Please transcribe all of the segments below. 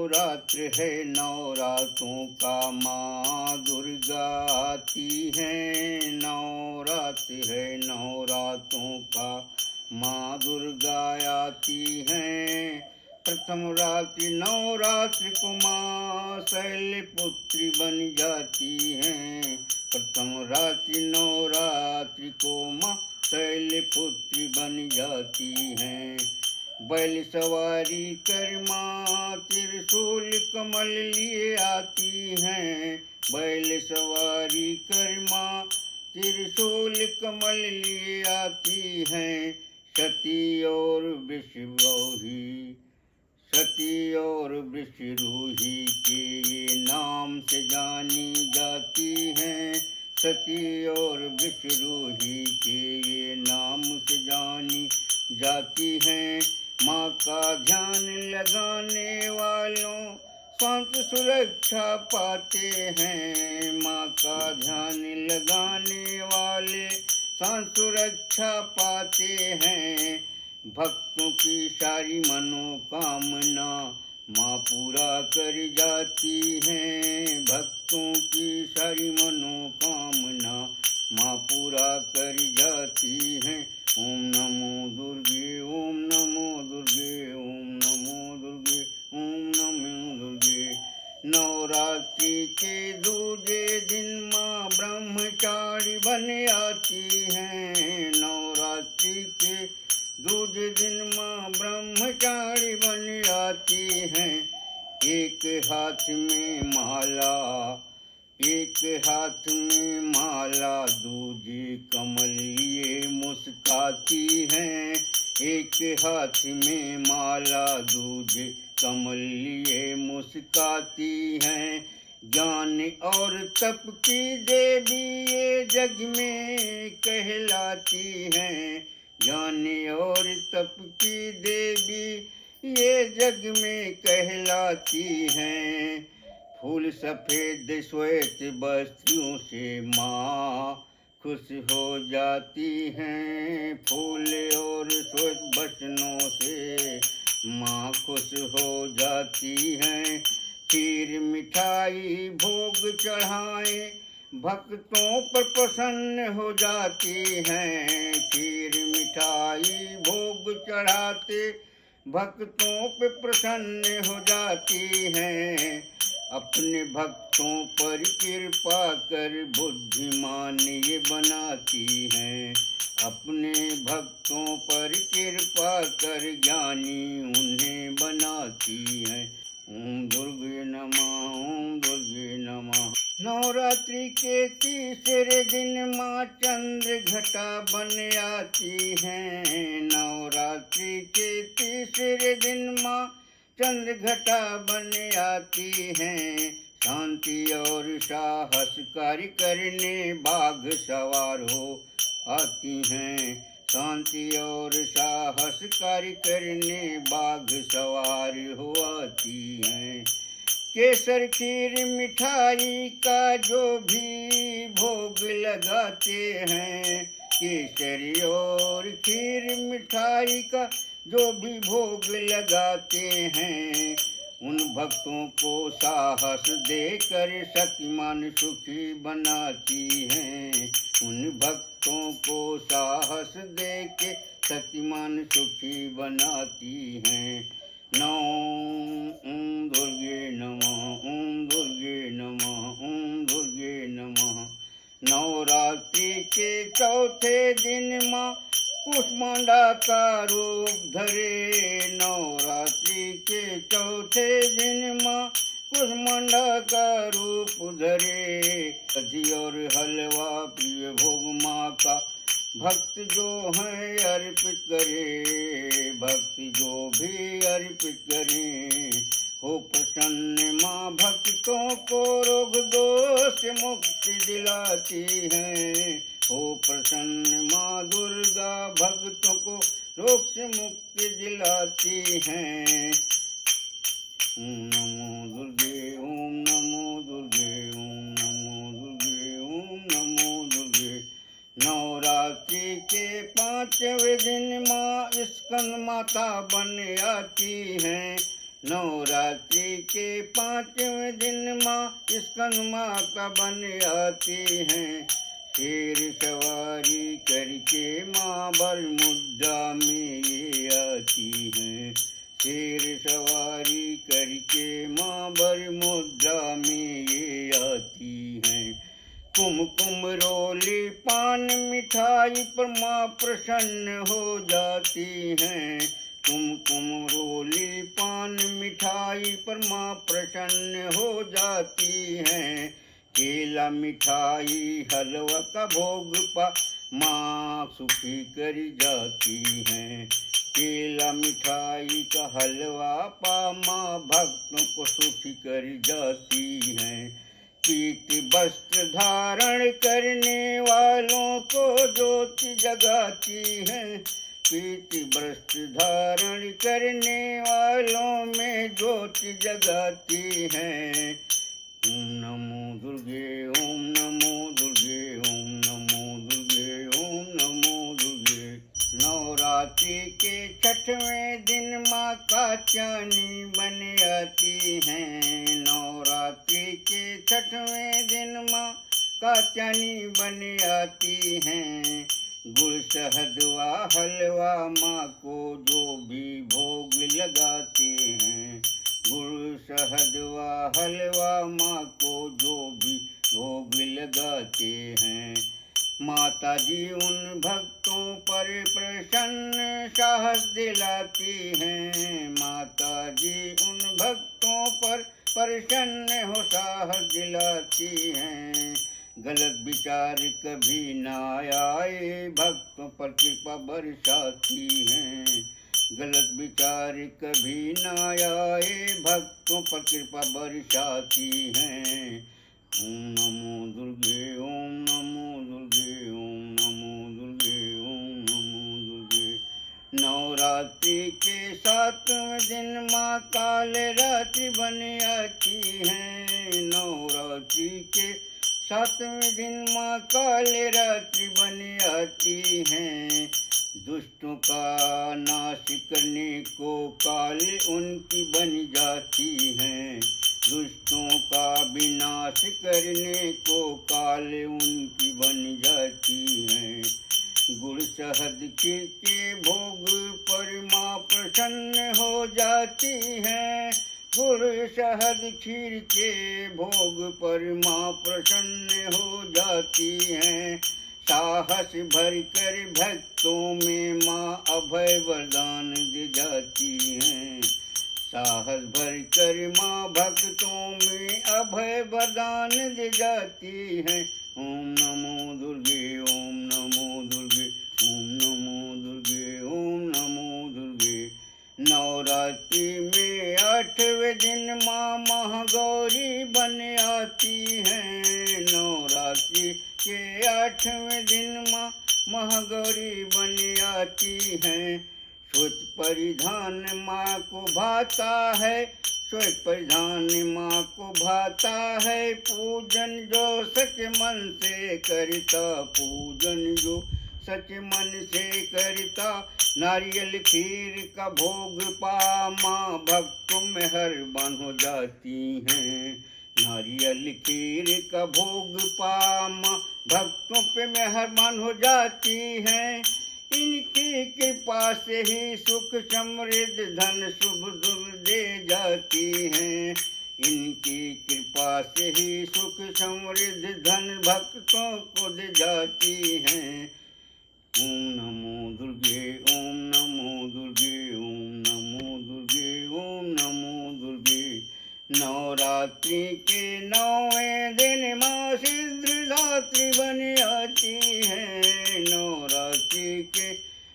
नवरात्र है नवरात्रों का, माँ दुर्गा आती है। नवरात्र है नवरात्रों का, माँ दुर्गा आती है। प्रथम रात्रि नवरात्रि को माँ शैलपुत्री बन जाती है। प्रथम रात्रि नवरात्रि को माँ शैलपुत्री बन जाती है। बैल सवारी कर माँ त्रिशूल कमल लिए आती हैं। बैल सवारी कर माँ त्रिशूल कमल लिए आती हैं। सती और विषरूही, सती और विषरूही के ये नाम से जानी जाती हैं। सती और विषरूही के ये नाम से जानी जाती हैं। माँ का ध्यान लगाने वालों शांत सुरक्षा पाते हैं। माँ का ध्यान लगाने वाले शांत सुरक्षा पाते हैं। भक्तों की सारी मनोकामना माँ पूरा कर जाती हैं। भक्तों की सारी मनोकामना माँ पूरा कर जाती हैं। ओम नमो दुर्गे, ओम नमो दुर्गे, ओम नमो दुर्गे, ओम नमो दुर्गे। नवरात्रि के दूजे दिन माँ ब्रह्मचारी बन आती हैं। नवरात्रि के दूजे दिन माँ ब्रह्मचारी बन आती हैं। एक हाथ में माला, एक हाथ में माला, दूजे कमल लिए मुस्काती हैं। एक हाथ में माला, दूजे कमल लिए मुस्काती हैं। ज्ञान और तप की देवी ये जग में कहलाती हैं। ज्ञान और तप की देवी ये जग में कहलाती हैं। फूल सफेद श्वेत वस्त्रों से माँ खुश हो जाती हैं। फूल और श्वेत वस्त्रों से माँ खुश हो जाती हैं। खीर मिठाई भोग चढ़ाए भक्तों पर प्रसन्न हो जाती हैं। खीर मिठाई भोग चढ़ाते भक्तों पे प्रसन्न हो जाती हैं। अपने भक्तों पर कृपा कर बुद्धिमान ये बनाती हैं। अपने भक्तों पर कृपा कर ज्ञानी उन्हें बनाती हैं। ओम दुर्गे नमः, ओम दुर्गे नमः। नवरात्रि के तीसरे दिन माँ चंद्र घटा बन आती हैं। नवरात्रि के तीसरे दिन माँ चंद्र घटा बन आती हैं। शांति और साहस कार्य करने बाघ सवार हो आती हैं। शांति और साहस कार्य करने बाघ सवार हो आती हैं। केसर खीर मिठाई का जो भी भोग लगाते हैं। केसर और खीर मिठाई का जो भी भोग लगाते हैं। उन भक्तों को साहस देकर शक्तिमान सुखी बनाती हैं। उन भक्तों को साहस देके शक्तिमान सुखी बनाती हैं। ओम दुर्गे नमः, ओम दुर्गे नमः, ओम दुर्गे नमः। नवरात्रि के चौथे दिन माँ कुष्मांडा का रूप धरे। नवरात्रि के चौथे दिन माँ कुष्मांडा का रूप धरे। दही और हलवा प्रिय भोग माँ का भक्त जो है अर्पित करे। भक्त जो भी अर्पित करे। हो प्रसन्न माँ भक्तों को रोग दोष मुक्ति दिलाती है। हो प्रसन्न माँ दुर्गा भक्तों को रोग से मुक्ति दिलाती हैं। ओम नमो दुर्गे, ओम नमो दुर्गे, ओम नमो दुर्गे, ओम नमो दुर्गे। नवरात्रि के पांचवें दिन माँ स्कंद माता बन आती हैं। नवरात्रि के 5वें दिन माँ स्कंद माता बन आती हैं। शेर सवारी करके माँ बल मुद्रा में ये आती हैं। शेर सवारी करके माँ बल मुद्रा में ये आती हैं। कुमकुम रोली पान मिठाई पर माँ प्रसन्न हो जाती हैं। कुमकुम रोली पान मिठाई पर माँ प्रसन्न हो जाती हैं। केला मिठाई हलवा का भोग पा माँ सुखी कर जाती हैं। केला मिठाई का हलवा पा माँ भक्तों को सुखी कर जाती हैं। पीत वस्त्र धारण करने वालों को ज्योति जगाती हैं। पीत वस्त्र धारण करने वालों में ज्योति जगाती हैं। ओम नमो दुर्गे, ओम नमो दुर्गे, ओम नमो दुर्गे, ओम नमो दुर्गे। नवरात्रि के 6वें दिन माँ कात्यायनी बन आती हैं। नवरात्रि के 6वें दिन माँ कात्यायनी बन आती हैं। गुड़ शहद व हलवा माँ को जो भी भोग लगाते हैं। गुड़ शहद व हलवा माँ को जो भी भोग लगाते हैं। माता जी उन भक्तों पर प्रसन्न साहस दिलाती हैं। माता जी उन भक्तों पर प्रसन्न हो साहस दिलाती हैं। गलत विचार कभी ना आए भक्तों पर कृपा बरसाती हैं। गलत विचार कभी ना आए भक्तों पर कृपा बरसाती हैं। ओम नमो दुर्गे, ओम नमो दुर्गे, ओम नमो दुर्गे, ओम नमो दुर्गे। नवरात्रि के 7वें दिन माँ काल रात्रि बन आती हैं। नवरात्रि के 7वें दिन माँ काल रात्रि बन आती हैं। दुष्टों का नाश करने को काल उनकी बन जाती हैं। दुष्टों का विनाश करने को काल उनकी बन जाती हैं। गुड़ शहद खीर के भोग पर माँ प्रसन्न हो जाती हैं। गुड़ शहद खीर के भोग पर माँ प्रसन्न हो जाती हैं। साहस भर कर भक्तों में माँ अभय वरदान दे जाती हैं। साहस भर कर माँ भक्तों में अभय वरदान दे जाती हैं। ओम नमो दुर्गे, ओम नमो दुर्गे, ओम नमो दुर्गे, ओम नमो दुर्गे। नवरात्रि में 8वें दिन माँ महागौरी बन आती हैं। नवरात्रि के 8वें दिन माँ महागौरी बन आती हैं। श्वेत परिधान माँ को भाता है। श्वेत परिधान माँ को भाता है। पूजन जो सच मन से करता, पूजन जो सच मन से करता। नारियल खीर का भोग पा माँ भक्तों में हर बन हो जाती हैं। नारियल खीर का भोग पा माँ भक्तों पे मेहरबान हो जाती हैं। इनकी कृपा से ही सुख समृद्ध धन शुभ दुख दे जाती हैं। इनकी कृपा से ही सुख समृद्ध धन भक्तों को दे जाती हैं। ओम नमो दुर्गे, ओम नमो दुर्गे, ओम नमो दुर्गे, ओम नमो दुर्गे। नवरात्रि के 9वें दिन माँ सिद्धिदात्री बन आती हैं। नवरात्रि के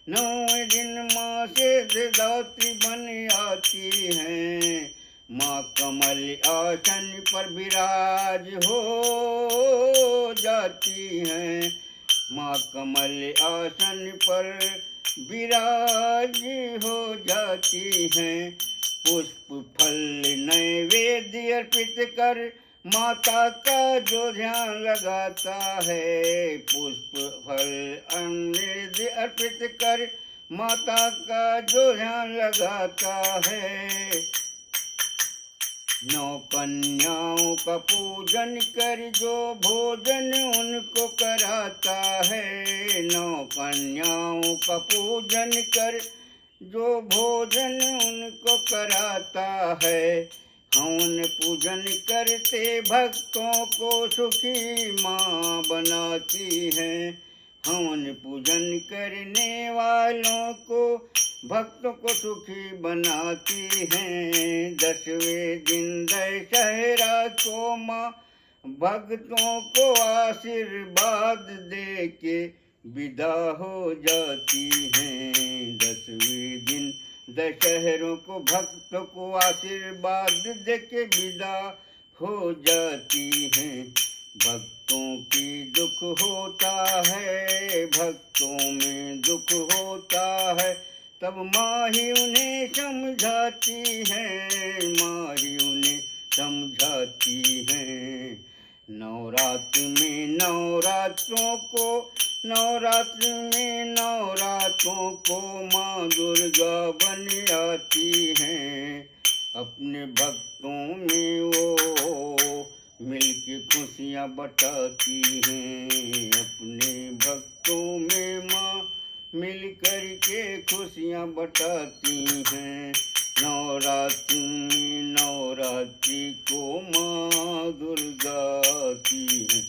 9वें दिन माँ सिद्धिदात्री बन आती हैं। माँ कमल आसन पर विराज हो जाती हैं। माँ कमल आसन पर विराज हो जाती हैं। पुष्प फल नैवेद्य अर्पित कर माता का जो ध्यान लगाता है। पुष्प फल नैवेद्य अर्पित कर माता का जो ध्यान लगाता है। नौ कन्याओं का पूजन कर जो भोजन उनको कराता है। नौ कन्याओं का पूजन कर जो भोजन उनको कराता है। हवन पूजन करते भक्तों को सुखी माँ बनाती है। हवन पूजन करने वालों को भक्तों को सुखी बनाती हैं। 10वें दिन दशहरा को माँ भक्तों को आशीर्वाद दे के विदा हो जाती हैं। 10वें दिन दशहरों को भक्तों को आशीर्वाद दे के विदा हो जाती हैं। भक्तों की दुख होता है, भक्तों में दुख होता है, तब माँ ही उन्हें समझाती है, माँ ही उन्हें समझाती है। नवरात्र में नवरात्रों को माँ दुर्गा बन आती हैं। अपने भक्तों में वो मिलके खुशियाँ बटाती हैं। अपने भक्तों में माँ मिल कर के खुशियाँ बटाती हैं। नवरात्रि को माँ दुर्गा की है।